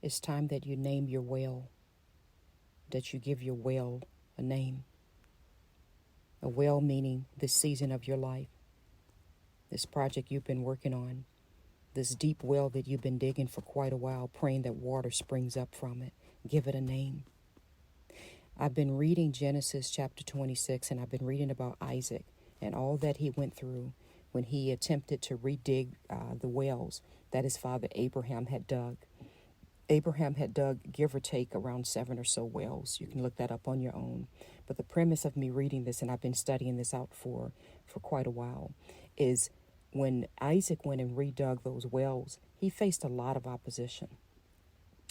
It's time that you name your well, that you give your well a name. A well meaning this season of your life, this project you've been working on, this deep well that you've been digging for quite a while, praying that water springs up from it. Give it a name. I've been reading Genesis chapter 26, and I've been reading about Isaac and all that he went through when he attempted to redig the wells that his father Abraham had dug. Abraham had dug, give or take, around 7 or so wells. You can look that up on your own. But the premise of me reading this, and I've been studying this out for quite a while, is when Isaac went and redug those wells, he faced a lot of opposition.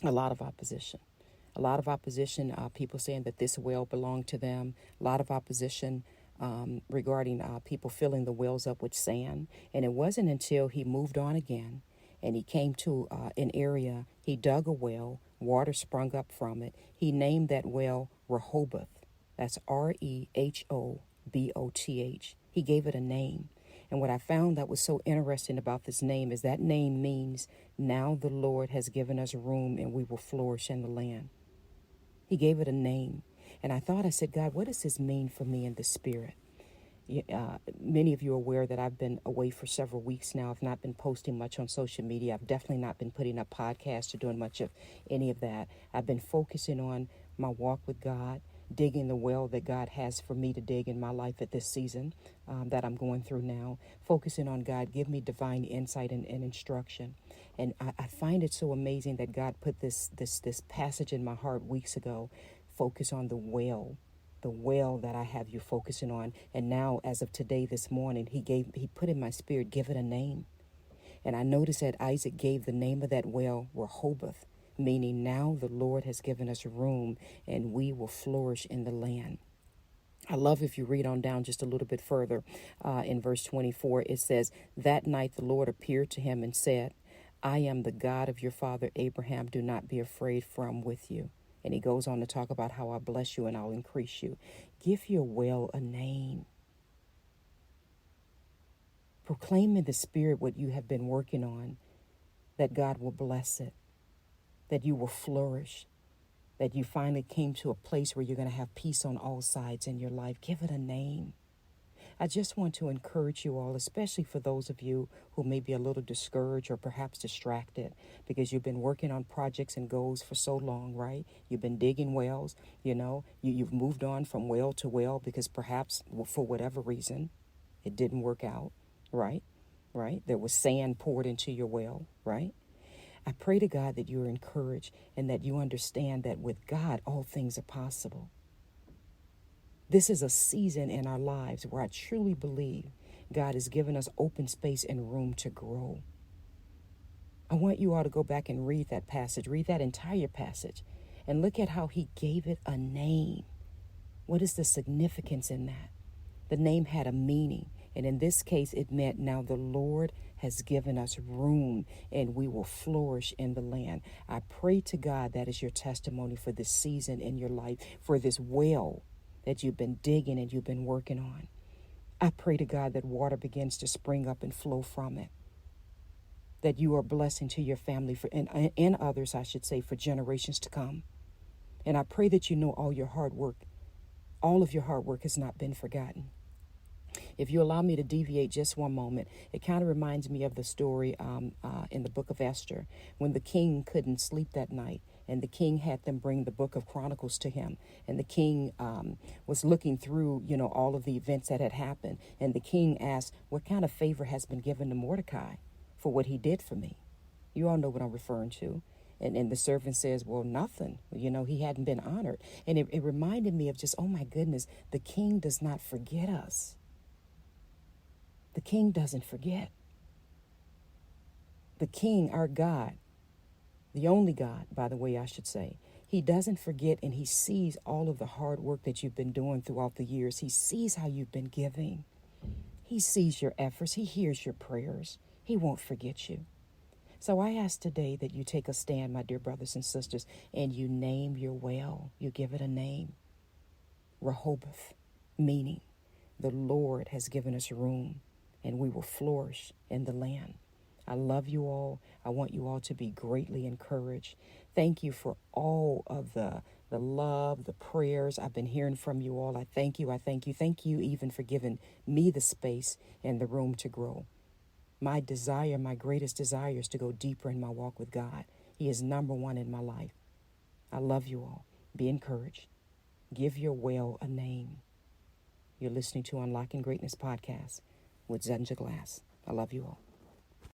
A lot of opposition. A lot of opposition, people saying that this well belonged to them. A lot of opposition regarding people filling the wells up with sand. And it wasn't until he moved on again and he came to an area, he dug a well, water sprung up from it. He named that well Rehoboth. That's Rehoboth. He gave it a name. And what I found that was so interesting about this name is that name means, now the Lord has given us room and we will flourish in the land. He gave it a name. And I said, God, what does this mean for me in the spirit? Many of you are aware that I've been away for several weeks now. I've not been posting much on social media. I've definitely not been putting up podcasts or doing much of any of that. I've been focusing on my walk with God, digging the well that God has for me to dig in my life at this season that I'm going through now, focusing on God, give me divine insight and instruction. And I find it so amazing that God put this passage in my heart weeks ago, focus on the well that I have you focusing on. And now, as of today, this morning, he put in my spirit, give it a name. And I noticed that Isaac gave the name of that well Rehoboth, meaning now the Lord has given us room and we will flourish in the land. I love if you read on down just a little bit further in verse 24, it says, that night the Lord appeared to him and said, I am the God of your father Abraham. Do not be afraid, for I'm with you. And he goes on to talk about how I bless you and I'll increase you. Give your well a name. Proclaim in the spirit what you have been working on, that God will bless it, that you will flourish, that you finally came to a place where you're going to have peace on all sides in your life. Give it a name. I just want to encourage you all, especially for those of you who may be a little discouraged or perhaps distracted because you've been working on projects and goals for so long, right? You've been digging wells, you've moved on from well to well because perhaps for whatever reason it didn't work out, right? Right? There was sand poured into your well, right? I pray to God that you're encouraged and that you understand that with God, all things are possible. This is a season in our lives where I truly believe God has given us open space and room to grow. I want you all to go back and read that passage, read that entire passage, and look at how he gave it a name. What is the significance in that? The name had a meaning, and in this case, it meant now the Lord has given us room and we will flourish in the land. I pray to God that is your testimony for this season in your life, for this well that you've been digging and you've been working on. I pray to God that water begins to spring up and flow from it, that you are a blessing to your family and others, I should say, for generations to come. And I pray that you know all of your hard work has not been forgotten. If you allow me to deviate just one moment, it kind of reminds me of the story in the book of Esther, when the king couldn't sleep that night, and the king had them bring the book of Chronicles to him. And the king was looking through, all of the events that had happened. And the king asked, what kind of favor has been given to Mordecai for what he did for me? You all know what I'm referring to. And the servant says, well, nothing. He hadn't been honored. And it reminded me of just, oh my goodness, the king does not forget us. The king doesn't forget. The king, our God, the only God, by the way, I should say, he doesn't forget, and he sees all of the hard work that you've been doing throughout the years. He sees how you've been giving. He sees your efforts. He hears your prayers. He won't forget you. So I ask today that you take a stand, my dear brothers and sisters, and you name your well. You give it a name. Rehoboth, meaning the Lord has given us room and we will flourish in the land. I love you all. I want you all to be greatly encouraged. Thank you for all of the love, the prayers I've been hearing from you all. I thank you. I thank you. Thank you even for giving me the space and the room to grow. My desire, my greatest desire is to go deeper in my walk with God. He is number one in my life. I love you all. Be encouraged. Give your well a name. You're listening to Unlocking Greatness Podcast with Zenja Glass. I love you all.